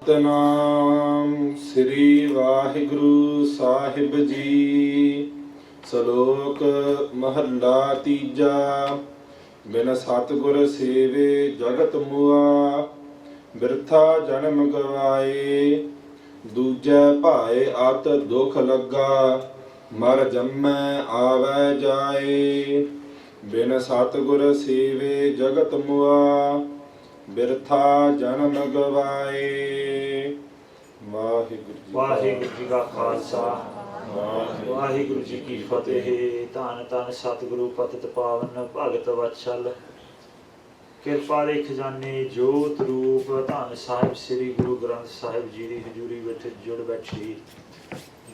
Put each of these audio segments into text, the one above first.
ਸਤਨਾਮ ਸ੍ਰੀ ਵਾਹਿਗੁਰੂ ਸਾਹਿਬ ਜੀ। ਸ਼ਲੋਕ ਮਹੱਲਾ ਤੀਜਾ। ਬਿਨ ਸਤਿਗੁਰ ਸੇਵੇ ਜਗਤ ਮੁਆ, ਬਿਰਥਾ ਜਨਮ ਗਵਾਏ। ਦੂਜੈ ਭਾਏ ਅਤ ਦੁਖ ਲੱਗਾ, ਮਰ ਜੰਮੈ ਆਵੈ ਜਾਏ। ਬਿਨ ਸਤਿਗੁਰ ਸੇਵੇ ਜਗਤ ਮੁਆ, ਬਿਰਥਾ ਜਨਮ ਗਵਾਏ। ਵਾਹਿਗੁਰੂ ਜੀ ਕਾ ਖਾਲਸਾ, ਵਾਹਿਗੁਰੂ ਜੀ ਕੀ ਫਤਿਹ। ਧੰਨ ਧੰਨ ਸਤਿਗੁਰੂ ਪਤਿਤ ਪਾਵਨ ਭਗਤ ਵਤਸਲ, ਕਿਰਪਾ ਦੇ ਖਜ਼ਾਨੇ ਜੋਤ ਰੂਪ ਧੰਨ ਸਾਹਿਬ ਸ੍ਰੀ ਗੁਰੂ ਗ੍ਰੰਥ ਸਾਹਿਬ ਜੀ ਦੀ ਹਜ਼ੂਰੀ ਵਿੱਚ ਜੁੜ ਬੈਠੀ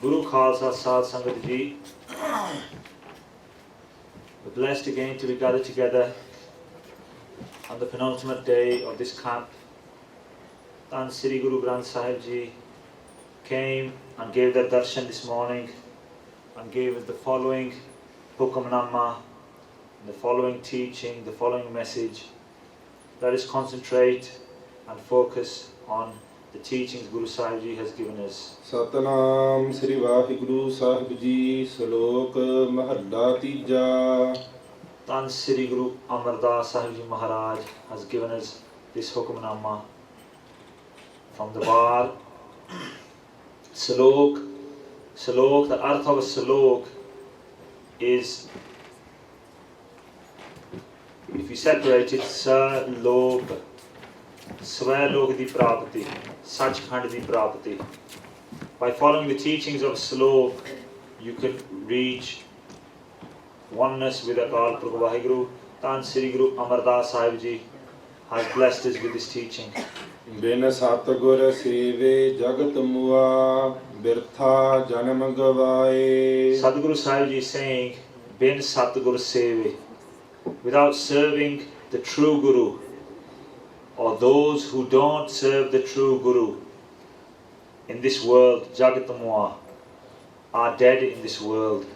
ਗੁਰੂ ਖਾਲਸਾ ਸਾਧ ਸੰਗਤ ਜੀ। We're blessed again to be gathered together on the penultimate day of this camp. Then Sri Guru Granth Sahib Ji came and gave their darshan this morning and gave us the following Hukamnama, the following teaching, the following message. Let us concentrate and focus on the teachings Guru Sahib Ji has given us. Satnam ਸ੍ਰੀ ਵਾਹਿਗੁਰੂ ਸਾਹਿਬ ਜੀ। ਸ਼ਲੋਕ ਮਹੱਲਾ ਤੀਜਾ। Then Sri Guru Amardas Sahib Ji Maharaj has given us this Hukamnama from the bar. Salok, the arth of a salok is, if you separate it, Salok, Swalok di Prapati, Sachkhand di Prapati. By following the teachings of Salok, you can reach oneness with Akal Purkh Vaheguru. Tan Sri Guru Amardas Sahib Ji has blessed us with this teaching. ਬਿਨ ਸਤਿਗੁਰ ਸੇਵੇ ਜਗਤ ਮੁਆ, ਬਿਰਥਾ ਜਨਮ ਗਵਾਏ। Sadhguru Sahib Ji is saying, Bin Satguru Seve, without serving the true Guru, or those who don't serve the true Guru in this world, Jagatamua, are dead in this world.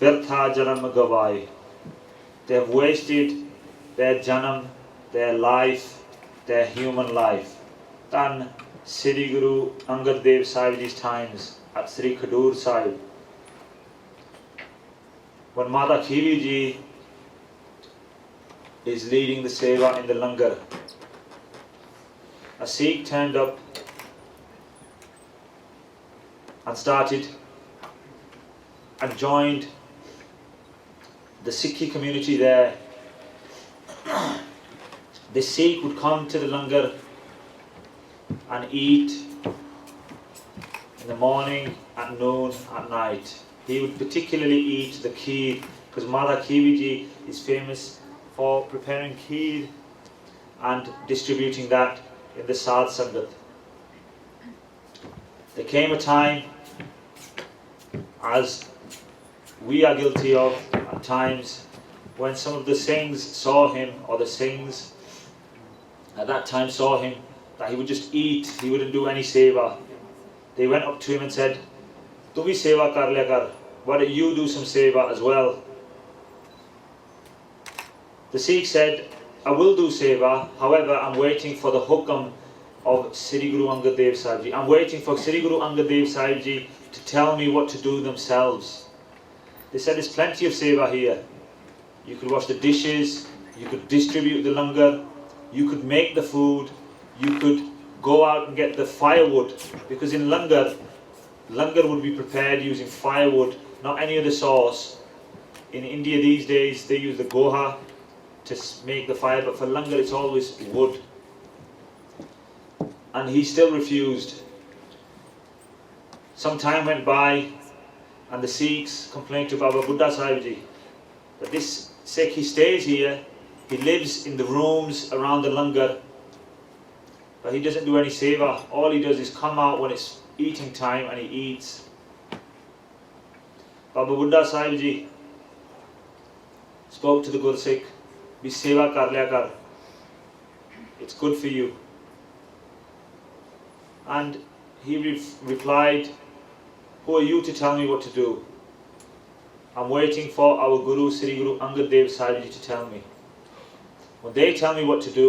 Birtha Janam Gavai, they have wasted their Janam, their life, their human life. Then Sri Guru Angad Dev Sahib Ji's times at Sri Khadur Sahib, when Mata Khivi Ji is leading the seva in the langar, a Sikh turned up and started and joined the Sikhi community there. The Sikh would come to the langar and eat in the morning, at noon, at night. He would particularly eat the kheer, because Mala Khivi Ji is famous for preparing kheer and distributing that in the Sadh Sangat. There came a time, as we are guilty of at times, when some of the Singhs saw him, or the Singhs at that time saw him, that he would just eat, he wouldn't do any seva. They went up to him and said, "Tu bhi seva kar liya kar, why don't you do some seva as well?" The Sikh said, "I will do seva, however I'm waiting for the hukam of Sri Guru Angad Dev Sahib Ji. I'm waiting for Sri Guru Angad Dev Sahib Ji to tell me what to do themselves." They said, "There's plenty of seva here. You could wash the dishes, you could distribute the langar, you could make the food, you could go out and get the firewood, because in langar would be prepared using firewood, not any other source. In India these days they use the goha to make the fire, but for langar it's always wood." And he still refused. Some time went by and the Sikhs complained to Baba Buddha Sahib Ji that this Sikh, he stays here, he lives in the rooms around the langar, but he doesn't do any seva. All he does is come out when it's eating time and he eats. Baba Buddha Sahib Ji spoke to the Gursikh, "Bhi seva kar liya kar, it's good for you." And he replied, "Who are you to tell me what to do? I'm waiting for our Guru, Sri Guru Angad Dev Sahib Ji to tell me. When they tell me what to do,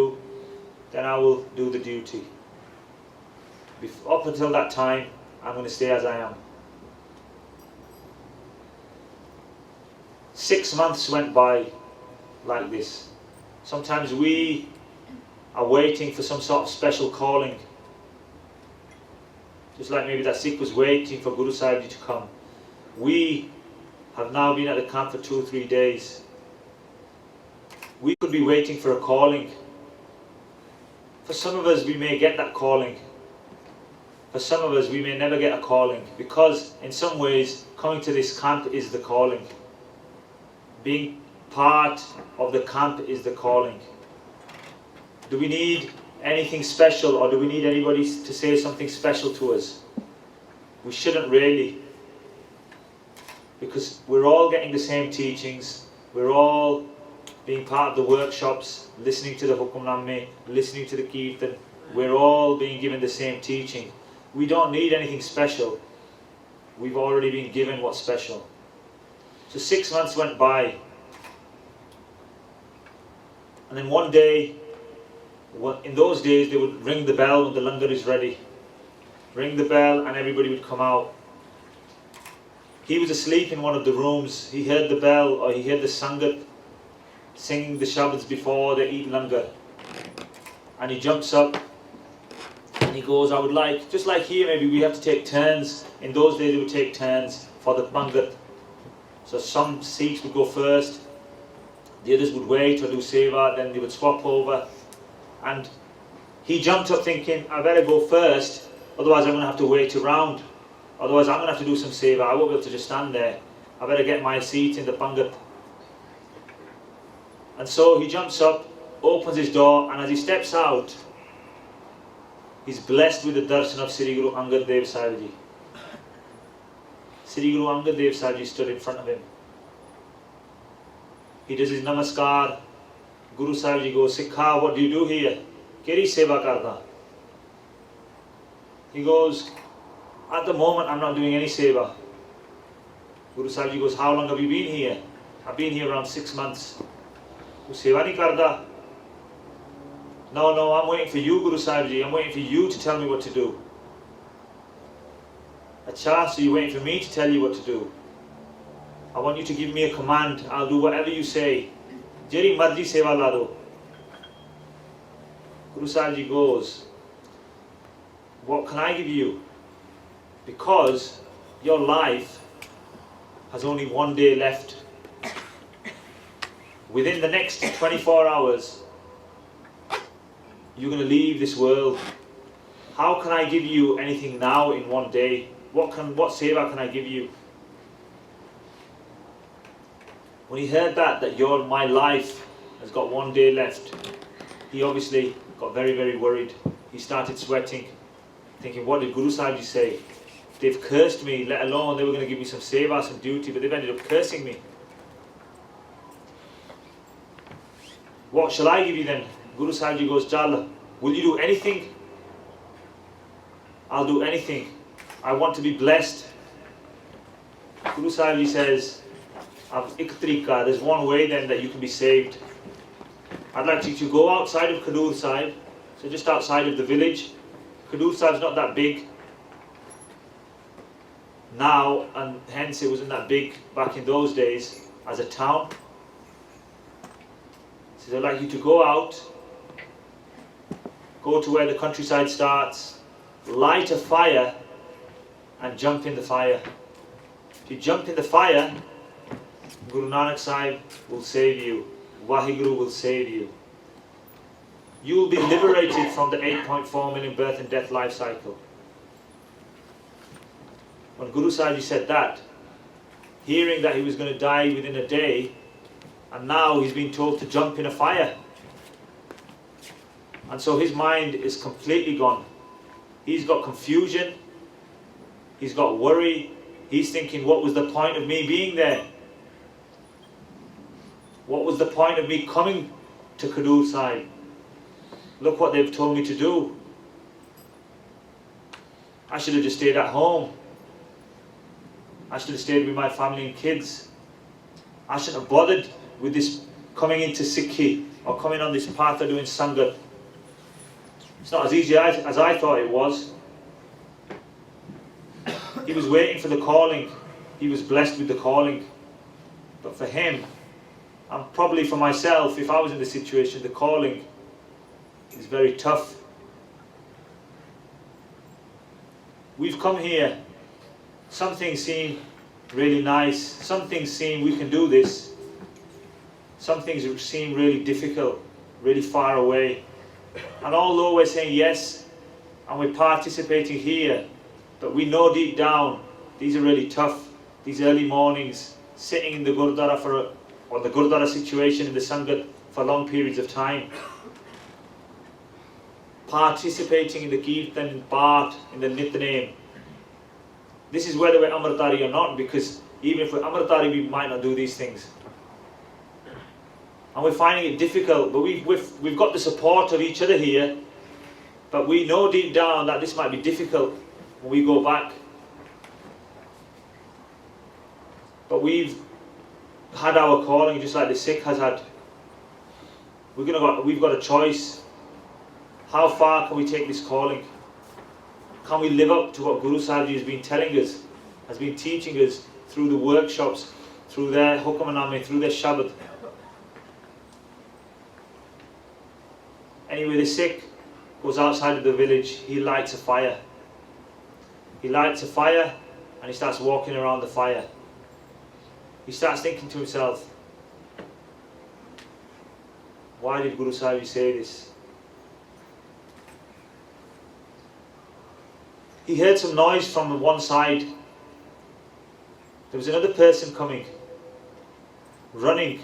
then I will do the duty. Up until that time, I'm going to stay as I am. 6 months went by like this. Sometimes we are waiting for some sort of special calling. Just like maybe that Sikh was waiting for Guru Sahib Ji to come. We have now been at the camp for 2 or 3 days. We could be waiting for a calling. For some of us, we may get that calling. For some of us, we may never get a calling, because in some ways, coming to this camp is the calling. Being part of the camp is the calling. Do we need anything special, or do we need anybody to say something special to us? We shouldn't really, because we're all getting the same teachings. We're all being part of the workshops, listening to the Hukamnama, listening to the Kirtan. We're all being given the same teaching. We don't need anything special. We've already been given what's special. So 6 months went by. And then one day, in those days, they would ring the bell when the langar is ready. Ring the bell and everybody would come out. He was asleep in one of the rooms. He heard the bell, or he heard the sangat singing the shabads before they eat langar. And he jumps up and he goes, I would like, just like here maybe we have to take turns. In those days they would take turns for the bangat. So some Sikhs would go first, the others would wait or do seva, then they would swap over. And he jumped up thinking, I better go first, otherwise I'm going to have to wait around. Otherwise I'm going to have to do some seva, I won't be able to just stand there. I better get my seat in the bangat. And so he jumps up, opens his door, and as he steps out, he's blessed with the darshan of Sri Guru Angad Dev Sahib Ji. Sri Guru Angad Dev Sahib Ji stood in front of him. He does his namaskar. Guru Sahib Ji goes, Sikha, what do you do here? Keri seva karda? He goes, at the moment I'm not doing any seva. Guru Sahib Ji goes, how long have you been here? I've been here around 6 months. Tu seva nahi karda? No, I'm waiting for you, Guru Sahib Ji. I'm waiting for you to tell me what to do. Acha, so you're waiting for me to tell you what to do. I want you to give me a command. I'll do whatever you say. Jeri marji seva la do. Guru Sahib Ji goes, what can I give you? Because your life has only 1 day left. Within the next 24 hours, you're going to leave this world. How can I give you anything now in 1 day? What seva can I give you? When he heard that my life has got 1 day left, he obviously got very, very worried. He started sweating, thinking, what did Guru Sahib Ji say? They've cursed me, let alone they were going to give me some seva, some duty, but they've ended up cursing me. What shall I give you then? Guru Sahib Ji goes, Jal, will you do anything? I'll do anything. I want to be blessed. Guru Sahib Ji says, there's one way then that you can be saved. I'd like you to go outside of Khadur Sahib, so just outside of the village. Khadur Sahib's not that big now, and hence it wasn't that big back in those days as a town. So I'd like you to go out, go to where the countryside starts, light a fire and jump in the fire. If you jump in the fire, Guru Nanak Sahib will save you. Vaheguru will save you. You will be liberated from the 8.4 million birth and death life cycle. When Guru Sahib Ji said that, hearing that he was going to die within a day, and now he's been told to jump in a fire. And so his mind is completely gone. He's got confusion. He's got worry. He's thinking, what was the point of me being there? What was the point of me coming to Khadur Sahib? Look what they've told me to do. I should have just stayed at home. I should have stayed with my family and kids. I shouldn't have bothered with this coming into Sikhi or coming on this path of doing Sangat. It's not as easy as I thought it was. He was waiting for the calling. He was blessed with the calling. But for him, and probably for myself, if I was in the situation, the calling is very tough. We've come here, some things seem really nice, some things seem we can do this, some things seem really difficult, really far away. And although we're saying yes, and we're participating here, but we know deep down, these are really tough, these early mornings, sitting in the Gurdwara or the Gurdwara situation in the Sangat for long periods of time. Participating in the Kirtan, part in the Nitnem. This is whether we're Amritari or not, because even if we're Amritari, we might not do these things. And we're finding it difficult, but we've got the support of each other here, but we know deep down that this might be difficult when we go back. But we've had our calling just like the Sikh has had. We've got a choice. How far can we take this calling? Can we live up to what Guru Sahib Ji has been telling us, has been teaching us through the workshops, through their Hukamnama, through their Shabad? Anyway, the Sikh goes outside of the village, he lights a fire. He lights a fire and he starts walking around the fire. He starts thinking to himself, why did Guru Sahib Ji say this? He heard some noise from one side. There was another person coming, running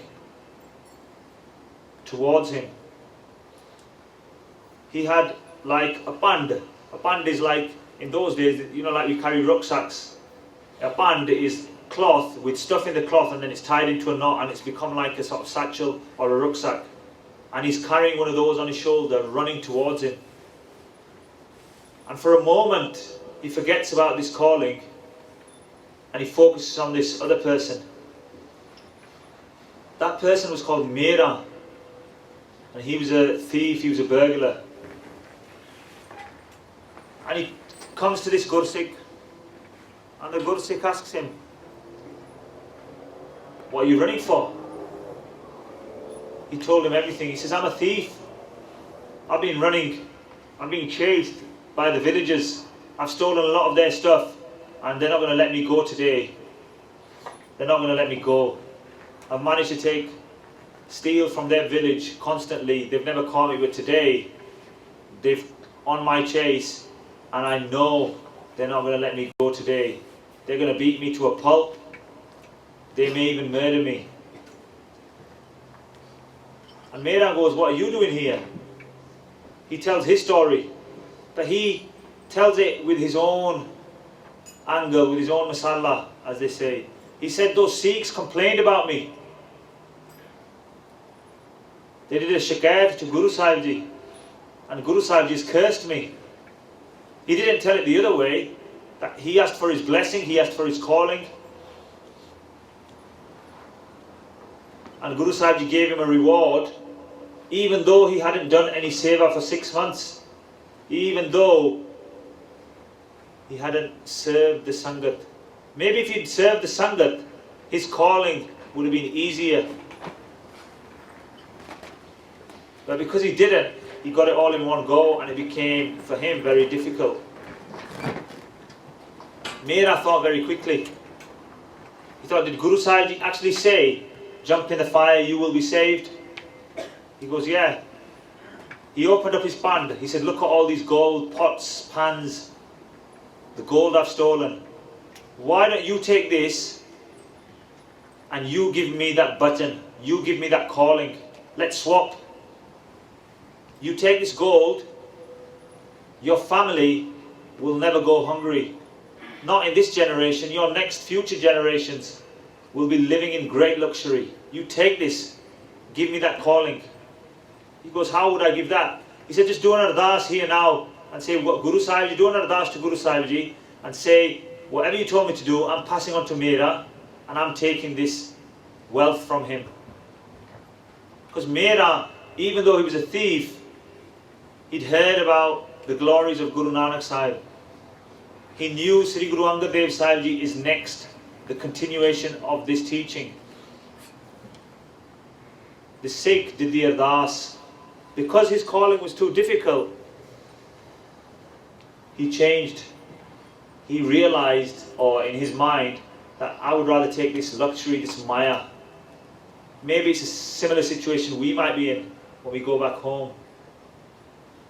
towards him. He had like a band. A band is like, in those days, you know, like you carry rucksacks. A band is cloth with stuff in the cloth and then it's tied into a knot and it's become like a sort of satchel or a rucksack. And he's carrying one of those on his shoulder, running towards him. And for a moment, he forgets about this calling and he focuses on this other person. That person was called Mera, and he was a thief, he was a burglar. And he comes to this Gursikh, and the Gursikh asks him, what are you running for? He told him everything. He says, I'm a thief. I've been running, I'm being chased by the villagers. I've stolen a lot of their stuff and they're not going to let me go today. They're not going to let me go. I've managed to steal from their village constantly. They've never caught me, but today they've on my chase and I know they're not going to let me go today. They're going to beat me to a pulp. They may even murder me. And Mera goes, what are you doing here? He tells his story, but he tells it with his own angle, with his own masala, as they say. He said, those Sikhs complained about me. They did a shikayat to Guru Sahib Ji, and Guru Sahib Ji's cursed me. He didn't tell it the other way, that he asked for his blessing, he asked for his calling. And Guru Sahib Ji gave him a reward, even though he hadn't done any seva for 6 months. Even though he hadn't served the Sangat. Maybe if he'd served the Sangat, his calling would have been easier. But because he didn't, he got it all in one go and it became, for him, very difficult. Mera thought very quickly. He thought, did Guru Sahib Ji actually say, jump in the fire, you will be saved? He goes, yeah. He opened up his band. He said, look at all these gold pots, pans, the gold I've stolen. Why don't you take this and you give me that button, you give me that calling. Let's swap. You take this gold, your family will never go hungry. Not in this generation, your next future generations will be living in great luxury. You take this, give me that calling. He goes, how would I give that? He said, just do an ardas here now and say, what Guru Sahib Ji, do an ardas to Guru Sahib Ji and say, whatever you told me to do, I'm passing on to Mera and I'm taking this wealth from him. Because Mera, even though he was a thief, He'd heard about the glories of Guru Nanak Sahib. He knew Sri Guru Angad Dev Sahib Ji is next, the continuation of this teaching. The Sikh did the ardas. Because his calling was too difficult, he changed. He realized, or in his mind, that I would rather take this luxury, this maya. Maybe it's a similar situation we might be in when we go back home.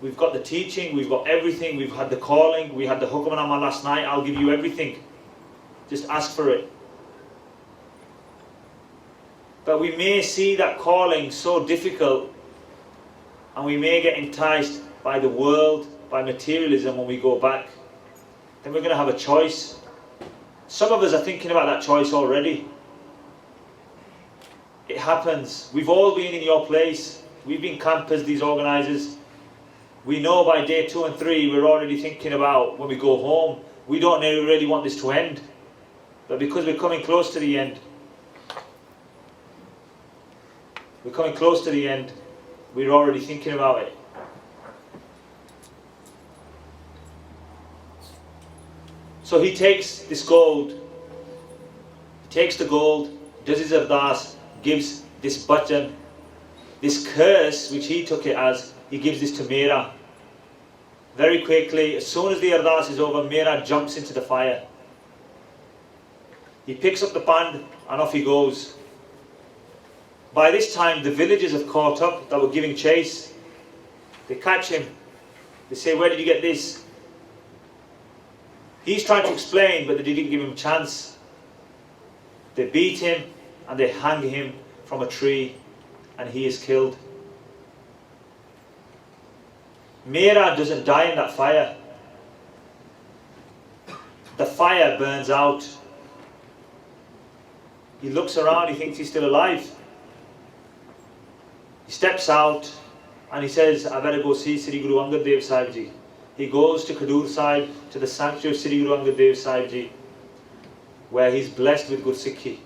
We've got the teaching, we've got everything, we've had the calling, we had the Hukamnama last night, I'll give you everything. Just ask for it. But we may see that calling so difficult, and we may get enticed by the world, by materialism when we go back. Then we're going to have a choice. Some of us are thinking about that choice already. It happens. We've all been in your place. We've been campers, these organisers. We know by day 2 and 3 we're already thinking about when we go home. We don't really want this to end. But because we're coming close to the end, we're already thinking about it. So he takes this gold, does his ardas, gives this button, this curse which he took it as, he gives this to Mera. Very quickly, as soon as the ardas is over, Mera jumps into the fire. He picks up the band and off he goes. By this time, the villagers have caught up that were giving chase. They catch him. They say, where did you get this? He's trying to explain, but they didn't give him a chance. They beat him and they hang him from a tree, and he is killed. Mera doesn't die in that fire. The fire burns out. He looks around, he thinks he's still alive. He steps out and he says, I better go see Sri Guru Angad Dev Sahib Ji. He goes to Khadur Sahib, to the sanctuary of Sri Guru Angad Dev Sahib Ji, where he's blessed with Gursikhi.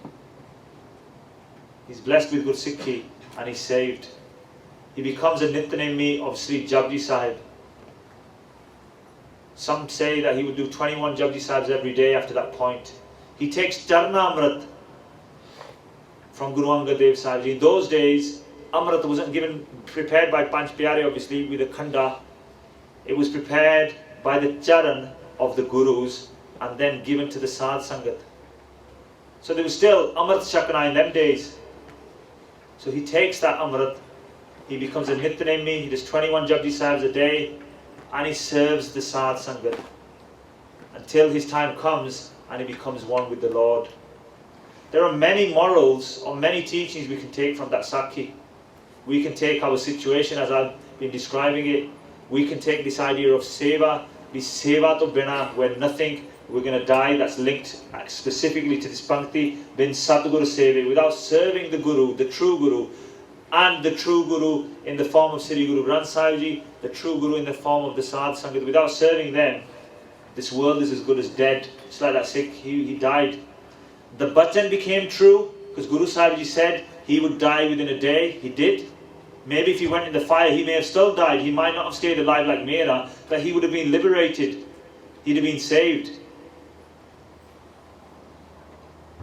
He's blessed with Gursikhi and he's saved. He becomes a Nityanemi of Sri Japji Sahib. Some say that he would do 21 Japji Sahibs every day after that point. He takes Charna Amrit from Guru Angad Dev Sahib Ji. In those days, Amrit wasn't prepared by Panch Pyare, obviously, with a khanda. It was prepared by the charan of the Gurus and then given to the Sadh Sangat. So there was still Amrit Shakana in them days. So he takes that Amrit, he becomes a Nityanemi, he does 21 Japji Sahibs a day, and he serves the Sadh Sangat until his time comes and he becomes one with the Lord. There are many morals or many teachings we can take from that Sakhi. We can take our situation as I've been describing it. We can take this idea of seva, be seva to bina, where nothing, we're going to die. That's linked specifically to this pankti, bin Satguru Seve, without serving the Guru, the true Guru, and the true Guru in the form of Sri Guru Granth Sahib Ji, the true Guru in the form of the Sadh Sangat. Without serving them, this world is as good as dead. It's like that Sikh, he died. The button became true because Guru Sahib Ji said he would die within a day. He did. Maybe if he went in the fire, he may have still died. He might not have stayed alive like Mera, but he would have been liberated. He'd have been saved.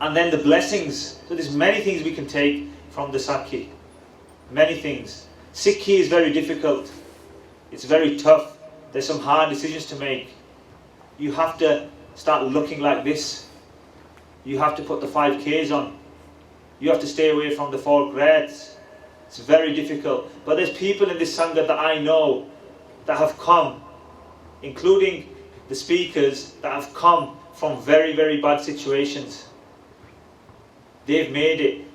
And then the blessings. So there's many things we can take from the Sakhi. Many things. Sikhi is very difficult. It's very tough. There's some hard decisions to make. You have to start looking like this. You have to put the 5Ks on. You have to stay away from the 4 grades. It's very difficult. But there's people in this Sangha that I know that have come, including the speakers, that have come from very, very bad situations. They've made it.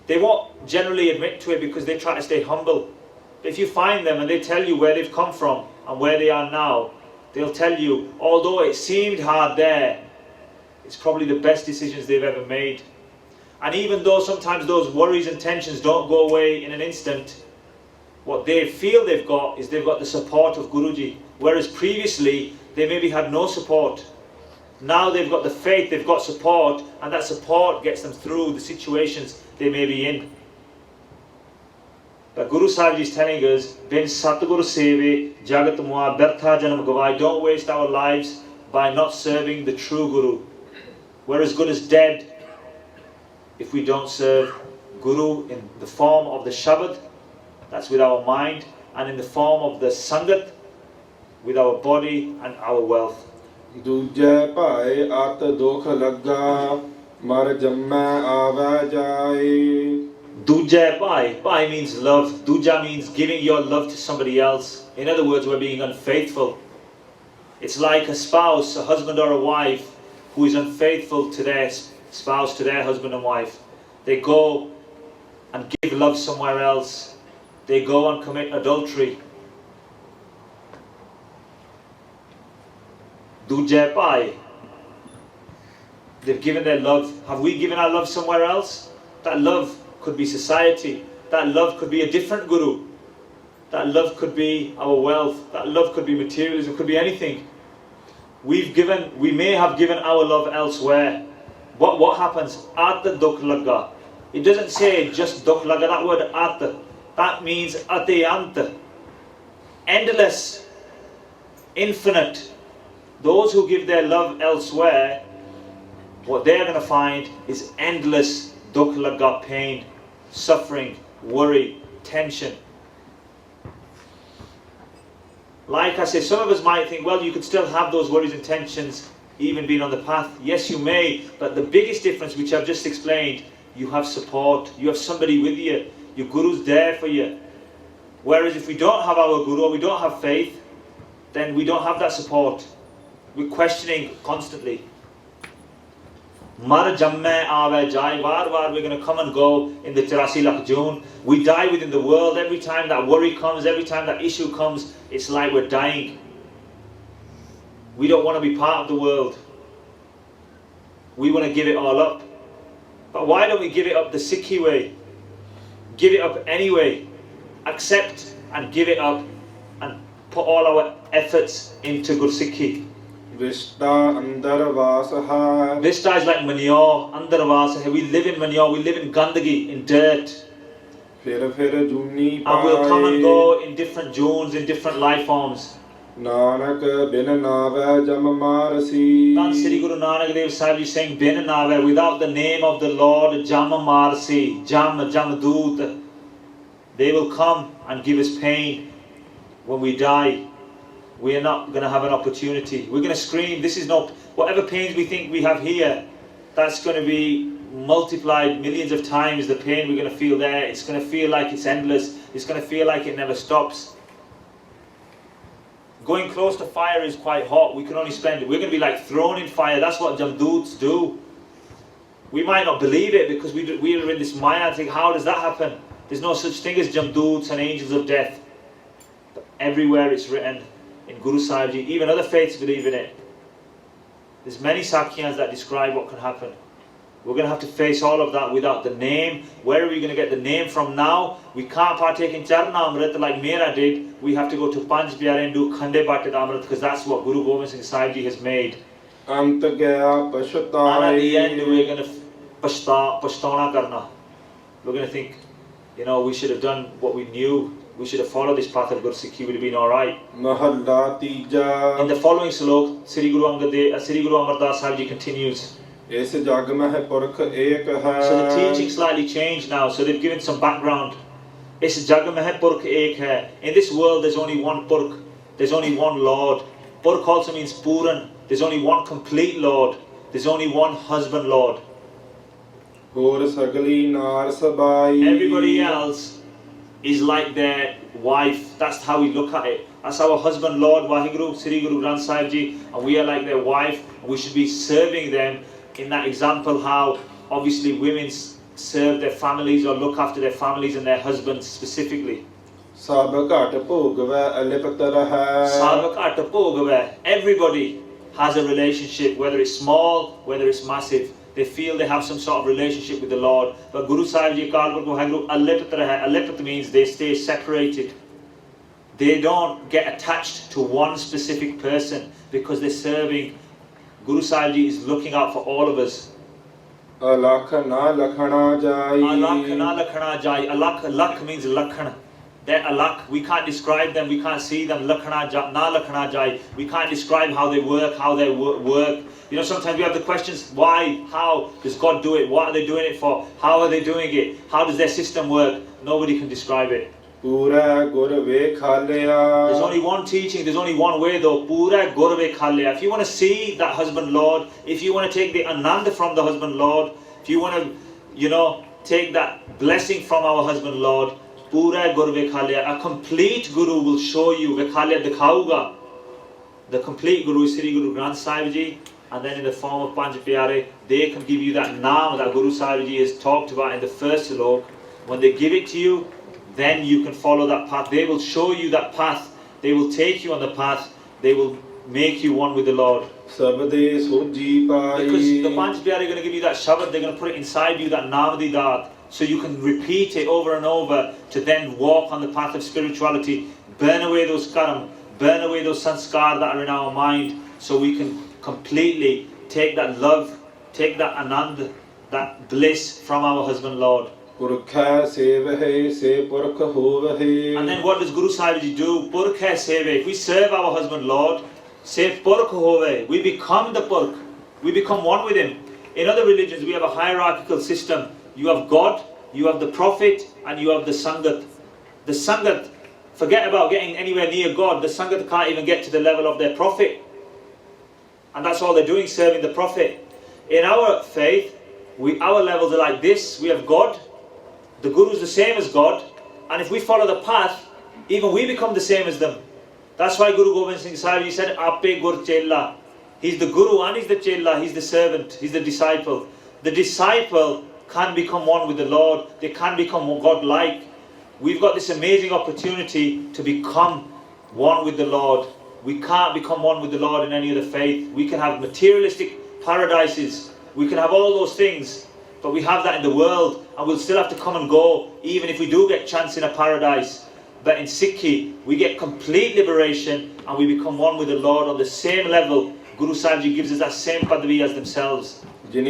They won't generally admit to it because they try to stay humble. But if you find them and they tell you where they've come from and where they are now, they'll tell you, although it seemed hard there, it's probably the best decisions they've ever made. And even though sometimes those worries and tensions don't go away in an instant, what they feel they've got is they've got the support of Guruji. Whereas previously, they maybe had no support. Now they've got the faith, they've got support, and that support gets them through the situations they may be in. But Guru Sahib Ji is telling us, bin Satguru Seve, Jagat Mua, Bertha Janam Gavai, don't waste our lives by not serving the true Guru. We're as good as dead if we don't serve Guru in the form of the Shabad, that's with our mind, and in the form of the Sangat, with our body and our wealth. ਦੂਜੇ ਭਾਏ ਅਤ ਦੁਖ ਲੱਗਾ ਮਰ ਜੰਮੈ ਆਵੈ ਜਾਏ Duja Bhai. Bhai means love. Duja means giving your love to somebody else. In other words, we're being unfaithful. It's like a spouse, a husband or a wife, who is unfaithful to their spouse, to their husband and wife. They go and give love somewhere else. They go and commit adultery. Duja Bhai. They've given their love. Have we given our love somewhere else? That love could be society. That love could be a different guru. That love could be our wealth. That love could be materialism. It could be anything. We may have given our love elsewhere. What happens? Atta dukh laga. It doesn't say just dukh laga. That word atta, that means atayanta. Endless. Infinite. Those who give their love elsewhere, what they're going to find is endless dukh laga, pain, suffering, worry, tension. Like I say, some of us might think, well, you could still have those worries and tensions even being on the path. Yes, you may, but the biggest difference, which I've just explained, you have support, you have somebody with you, your guru's there for you. Whereas if we don't have our guru, or we don't have faith, then we don't have that support. We're questioning constantly. Mar jamme aave jai, var we're going to come and go in the 83 lakh June. We die within the world. Every time that worry comes, every time that issue comes, it's like we're dying. We don't want to be part of the world. We want to give it all up. But why don't we give it up the Sikhi way? Give it up anyway. Accept and give it up and put all our efforts into Gursikhi. Vishta andar vas hai. Vishta is like manure, andar vas hai. We live in manure, we live in gandagi, in dirt. Fir juni And we'll come and go in different Junes, in different life forms. Nanak bin nave jam marsi. Then Sri Guru Nanak Dev Sahib Ji saying, bin nave, without the name of the Lord, jam marsi, jam doot. They will come and give us pain when we die. We are not going to have an opportunity. We're going to scream. This is not, whatever pains we think we have here, that's going to be multiplied millions of times the pain we're going to feel there. It's going to feel like it's endless. It's going to feel like it never stops. Going close to fire is quite hot. We can only spend it. We're going to be like thrown in fire. That's what Jamdoots do. We might not believe it because we are in this maya and think, how does that happen? There's no such thing as Jamdoots and angels of death. But everywhere it's written. In Guru Sahib Ji, even other faiths believe in it. There's many Sakyans that describe what can happen. We're going to have to face all of that without the name. Where are we going to get the name from now? We can't partake in Charna Amrit like Mera did. We have to go to Panch Pyare and do Khande Bhatted Amrit because that's what Guru Gobind Singh Sahib Ji has made. Ant gaya pashtai. And at the end we're going to pashtana karna. We're going to think, we should have done what we knew. We should have followed this path of Gursikhi, would have been alright. Mahalla tija. In the following slok, Sri Guru Amardas Sahib Ji continues. Is jag meh purkh ek hai. So the teaching slightly changed now, so they've given some background. Is jag meh purkh ek hai. In this world there's only one purkh, there's only one Lord. Purkh also means Puran, there's only one complete Lord, there's only one husband Lord. Hor sagli nar sabai. Everybody else is like their wife. That's how we look at it. That's our husband, Lord Vaheguru, Sri Guru Granth Sahib Ji, and we are like their wife. And we should be serving them in that example how obviously women serve their families or look after their families and their husbands specifically. Sab ghat bhogve alipt rahe. Sab ghat bhogve. Everybody has a relationship, whether it's small, whether it's massive. They feel they have some sort of relationship with the Lord. But Guru Sahib Ji Kalpur Vaheguru alipt rahe. Alipt means they stay separated. They don't get attached to one specific person because they're serving. Guru Sahib Ji is looking out for all of us. Alakh na lakhana jai. Alakh na lakhana jai. Alakh means lakhan. they're alak. We can't describe them. We can't see them. Lakhana na lakhana jai. We can't describe how they work, how they work. You know, sometimes we have the questions: why, how does God do it? What are they doing it for? How are they doing it? How does their system work? Nobody can describe it. Pura gur vekhalya. There's only one teaching, there's only one way though. Pura gur vekhalya. If you want to see that husband Lord, if you want to take the ananda from the husband Lord, if you want to, you know, take that blessing from our husband Lord, pura gur vekhalya. A complete guru will show you, vekhalya dikhauga. The complete guru is Sri Guru Granth Sahib Ji, and then in the form of Panj Pyare, they can give you that naam that Guru Sahib Ji has talked about in the first slok. When they give it to you, then you can follow that path. They will show you that path. They will take you on the path. They will make you one with the Lord. Because the Panch Pyare are going to give you that shabad, they're going to put it inside you, that Namadi Daat. So you can repeat it over and over to then walk on the path of spirituality. Burn away those karam, burn away those sanskar that are in our mind, so we can completely take that love, take that anand, that bliss from our husband Lord. And then what does Guru Sahib Ji do? Purkha seve. If we serve our husband Lord, say Purkh hove, we become the Purkh. We become one with him. In other religions we have a hierarchical system. You have God, you have the Prophet, and you have the Sangat. The Sangat, forget about getting anywhere near God. The Sangat can't even get to the level of their Prophet. And that's all they're doing, serving the Prophet. In our faith, our levels are like this. We have God. The Guru is the same as God, and if we follow the path, even we become the same as them. That's why Guru Gobind Singh Sahib, he said, Ape Gur Chela. He's the Guru and he's the Chela, he's the servant, he's the disciple. The disciple can become one with the Lord, they can become God-like. We've got this amazing opportunity to become one with the Lord. We can't become one with the Lord in any other faith. We can have materialistic paradises, we can have all those things, but we have that in the world, and we'll still have to come and go, even if we do get chance in a paradise. But in Sikhi, we get complete liberation, and we become one with the Lord on the same level. Guru Sahib Ji gives us that same padavi as themselves. That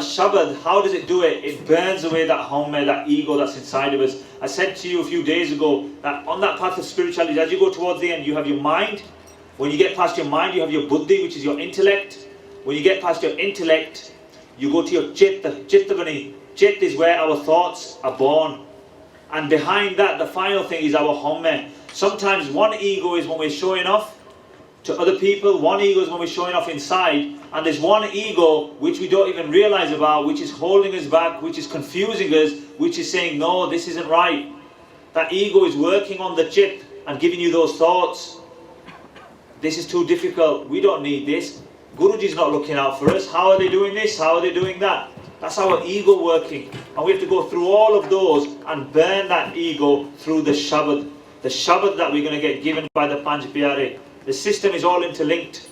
Shabad, how does it do it? It burns away that haume, that ego that's inside of us. I said to you a few days ago, that on that path of spirituality, as you go towards the end, you have your mind. When you get past your mind, you have your buddhi, which is your intellect. When you get past your intellect, you go to your chitta, chittavani. Chit is where our thoughts are born. And behind that, the final thing is our haume. Sometimes one ego is when we're showing off to other people, one ego is when we're showing off inside, and there's one ego which we don't even realize about, which is holding us back, which is confusing us, which is saying, no, this isn't right. That ego is working on the chit and giving you those thoughts. This is too difficult, we don't need this. Guruji's not looking out for us. How are they doing this? How are they doing that? That's our ego working. And we have to go through all of those and burn that ego through the Shabad. The Shabad that we're going to get given by the Panj Pyare. The system is all interlinked.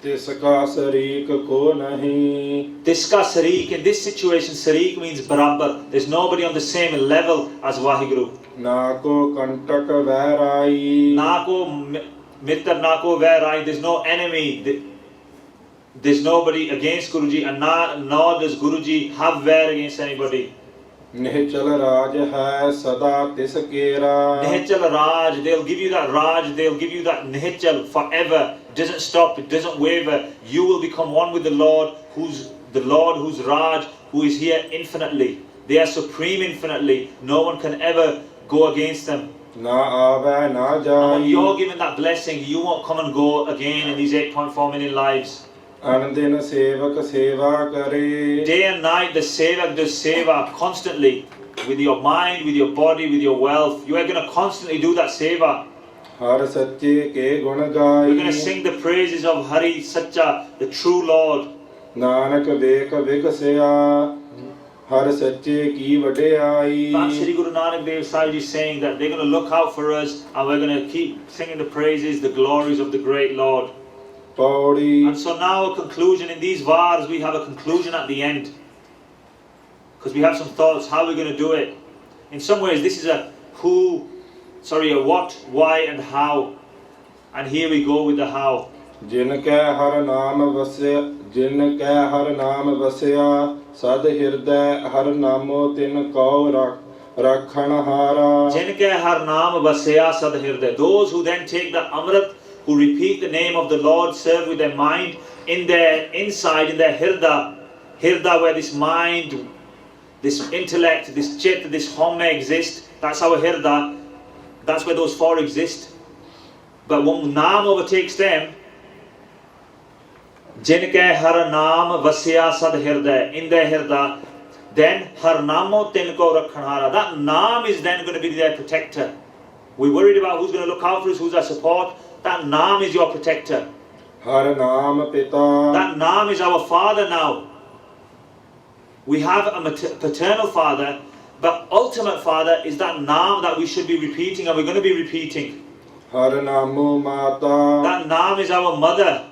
Tiska Sarik ko nahi. Tiska Sarik, in this situation, Sarik means Barabar. There's nobody on the same level as Waheguru. Nako Kantak Vairai. Nako Mitar Nako Vairai. There's no enemy. There's nobody against Guruji, and nor does Guruji have vair against anybody. Nihchal Raj hai sada tis kera. Nihchal Raj, they'll give you that Raj, they'll give you that Nihchal forever. It doesn't stop, it doesn't waver. You will become one with the Lord, who's Raj, who is here infinitely. They are supreme infinitely. No one can ever go against them. Na ave na jai. And when you're given that blessing, you won't come and go again in these 8.4 million lives. Anandina sevak seva kare. Day and night the sevak does seva constantly, with your mind, with your body, with your wealth. You are going to constantly do that seva. Har Satche ke gun gai. We're going to sing the praises of Hari Satcha, the true Lord. Nanak vek vikasya. Har Satche ki vadayai. Shri Guru Nanak Dev Sahib is saying that they're going to look out for us, and we're going to keep singing the praises, the glories of the great Lord. And so now a conclusion. In these vars we have a conclusion at the end, because we have some thoughts how we're going to do it. In some ways this is a what, why and how, and here we go with the how. Jin ke har naam vasya sad hirday har namo tin kau rak rakhanhara. जिनके हर नाम बसया सद हृदय. Those who then take the amrit, who repeat the name of the Lord, serve with their mind in their inside, in their hirda where this mind, this intellect, this chit, this home exist. That's our hirda. That's where those four exist. But when naam overtakes them, जिनके हर नाम वस्या सद हृदय, in their hirda, then har namo tinko rakhanhara. That naam is then going to be their protector. We're worried about who's going to look out for us, who's our support. That naam is your protector. Har naam pita. That naam is our father now. We have a paternal father, but ultimate father is that naam that we should be repeating, and we're going to be repeating. Har namo mata. That naam is our mother.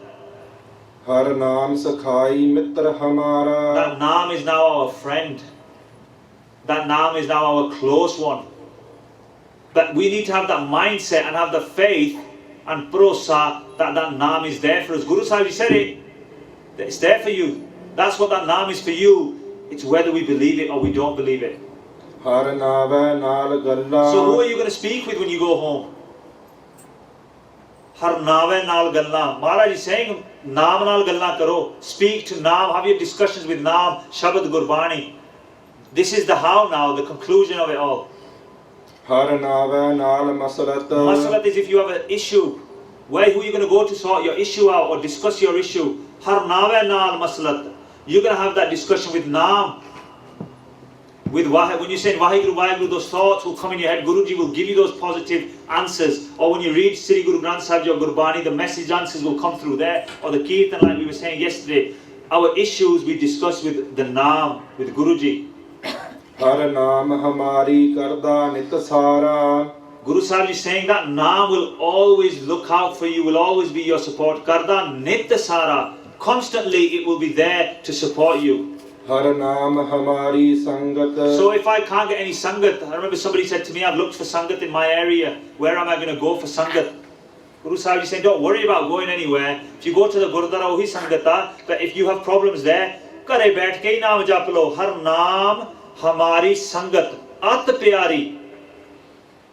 Har naam sakhai mitra hamara. That naam is now our friend. That naam is now our close one. But we need to have that mindset and have the faith and prosa that that naam is there for us. Guru Sahib said it. It's there for you. That's what that naam is for you. It's whether we believe it or we don't believe it. Har nava naal galla. So who are you going to speak with when you go home? Har nave naal galla. Maharaj is saying, naam naal galla karo. Speak to naam. Have your discussions with naam. Shabad Gurbani. This is the how now, the conclusion of it all. Har nava naal masalat. Masalat is if you have an issue. Who are you going to go to sort your issue out or discuss your issue? Har nave naal masalat. You're going to have that discussion with naam. With when you say Vaheguru, Vaheguru, those thoughts will come in your head. Guruji will give you those positive answers. Or when you read Sri Guru Granth Sahib or Gurbani, the message answers will come through there. Or the Kirtan, like we were saying yesterday. Our issues we discuss with the Naam, with Guruji. Har naam hamari karda nit sara. Guru Sahib is saying that Naam will always look out for you, will always be your support. Karda nit sara. Constantly it will be there to support you. Har naam hamari sangat. So if I can't get any sangat, I remember somebody said to me, I've looked for sangat in my area. Where am I going to go for sangat? Guru Sahib is saying, don't worry about going anywhere. If you go to the Gurudwara, wahi sangata. But if you have problems there, kare baith ke naam jap lo. Har naam hamari sangat. At pyari.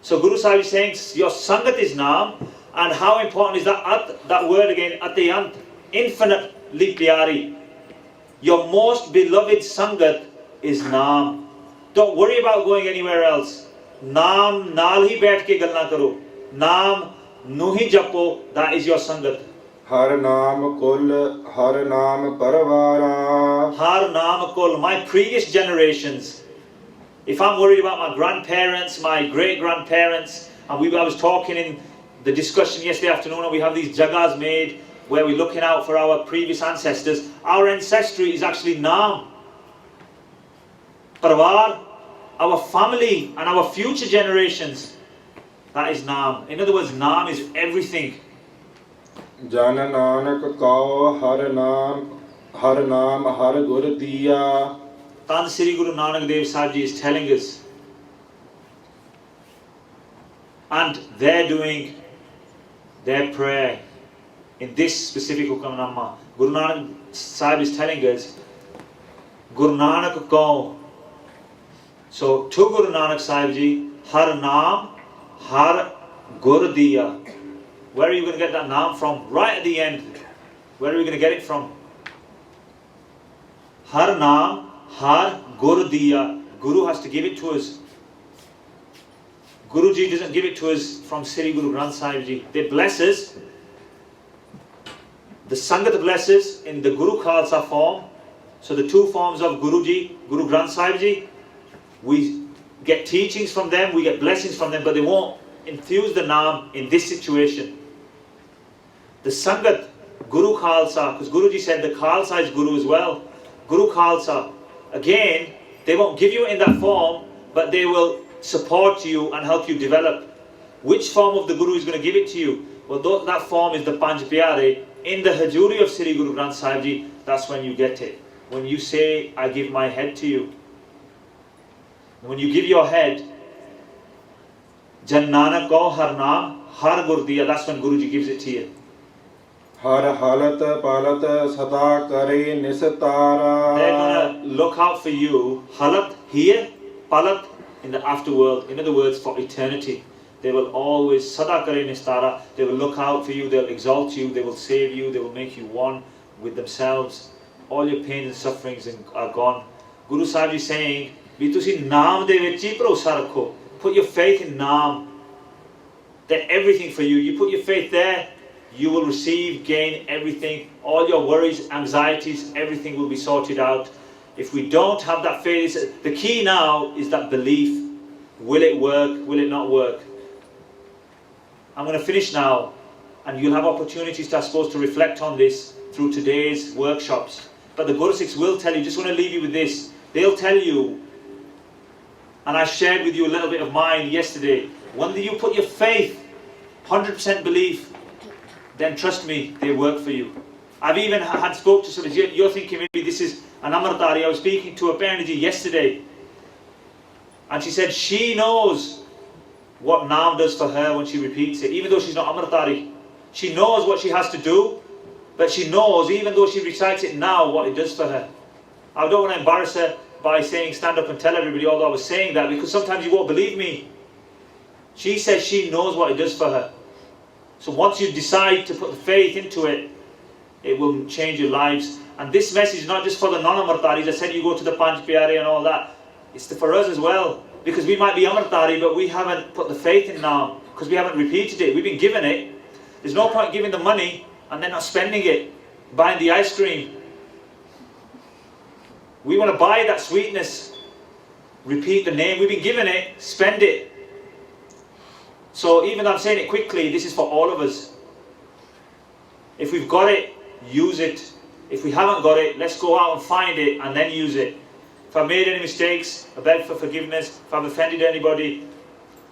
So Guru Sahib is saying, your sangat is naam. And how important is that at, that word again, atiyant, infinitely pyari. Your most beloved sangat is naam. Don't worry about going anywhere else. Naam naal hi baith ke galna karo. Naam nu hi japo, that is your sangat. Har naam kul, har naam parvara. Har naam kul, my previous generations. If I'm worried about my grandparents, my great-grandparents, and I was talking in the discussion yesterday afternoon, and we have these jagas made where we're looking out for our previous ancestors. Our ancestry is actually Naam. Parvar, our family and our future generations, that is Naam. In other words, Naam is everything. Jan Nanak kao har naam har gur diya. Tan Sri Guru Nanak Dev Sahib Ji is telling us. And they're doing their prayer. In this specific Hukamnama, Guru Nanak Sahib is telling us, Guru Nanak Kaun. So, to Guru Nanak Sahib Ji, Har Naam, Har Gur Diya. Where are you going to get that Naam from? Right at the end. Where are we going to get it from? Har Naam, Har Gur Diya. Guru has to give it to us. Guruji doesn't give it to us from Sri Guru Granth Sahib Ji. They bless us. The Sangat blesses in the Guru Khalsa form. So the two forms of Guruji, Guru Granth Sahib Ji, we get teachings from them, we get blessings from them, but they won't infuse the Naam in this situation. The Sangat, Guru Khalsa, because Guruji said the Khalsa is Guru as well. Guru Khalsa, again, they won't give you in that form, but they will support you and help you develop. Which form of the Guru is going to give it to you? Well, that form is the Panj Pyare. In the Hajuri of Sri Guru Granth Sahib Ji, that's when you get it. When you say, I give my head to you. When you give your head, Jannana ko har naam, har gur diya, that's when Guruji gives it to you. Har halat palat sata kare nisatara. They're going to look out for you. Halat here, palat, in the afterworld, in other words, for eternity. They will always, sada kare nistara, they will look out for you, they'll exalt you, they will save you, they will make you one with themselves. All your pains and sufferings are gone. Guru Sahib is saying, "Bi tusi naam de vich hi bharosa rakho." Put your faith in naam. They're everything for you. You put your faith there, you will receive, gain everything. All your worries, anxieties, everything will be sorted out. If we don't have that faith, the key now is that belief. Will it work? Will it not work? I'm going to finish now, and you'll have opportunities to, I suppose, to reflect on this through today's workshops. But the Guru Sikhs will tell you, just want to leave you with this, they'll tell you, and I shared with you a little bit of mine yesterday, when you put your faith, 100% belief, then trust me, they work for you. I've even had spoke to somebody, you're thinking maybe this is an Amritari. I was speaking to a Parnaji yesterday, and she said she knows what Naam does for her when she repeats it, even though she's not Amritari. She knows what she has to do, but she knows, even though she recites it now, what it does for her. I don't want to embarrass her by saying stand up and tell everybody, although I was saying that, because sometimes you won't believe me. She says she knows what it does for her. So once you decide to put the faith into it, it will change your lives. And this message is not just for the non-Amritaris. I said you go to the Panch Pyare and all that. It's for us as well. Because we might be Amritari, but we haven't put the faith in Naam, because we haven't repeated it. We've been given it. There's no point giving the money and then not spending it, buying the ice cream. We want to buy that sweetness. Repeat the name. We've been given it. Spend it. So even though I'm saying it quickly, this is for all of us. If we've got it, use it. If we haven't got it, let's go out and find it and then use it. If I've made any mistakes, I beg for forgiveness. If I've offended anybody,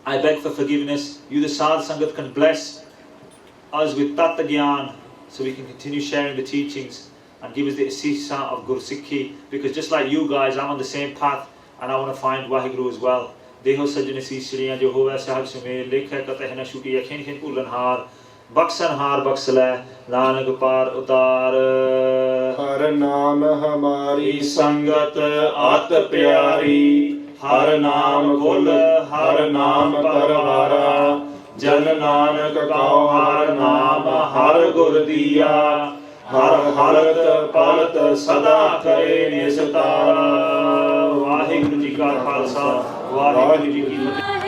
I beg for forgiveness. You, the Sadh Sangat, can bless us with Tattva Gyan, so we can continue sharing the teachings and give us the assisa of Guru Sikhi. Because just like you guys, I'm on the same path, and I want to find Waheguru as well. Deho sajane sisriyan jo hove sahab sumer lekha katah na shuki yakhin khin ulanhar baksanhar baksala nanak par utar. हर नाम हमारी संगत आत प्यारी, हर नाम कुल हर नाम परवारा, जन नानक कहो हर नाम हर गुर दिया, हर हरत पालत सदा करे निस्तारा। वाहिगुरु जी का खालसा, वाहिगुरु जी की फतेह।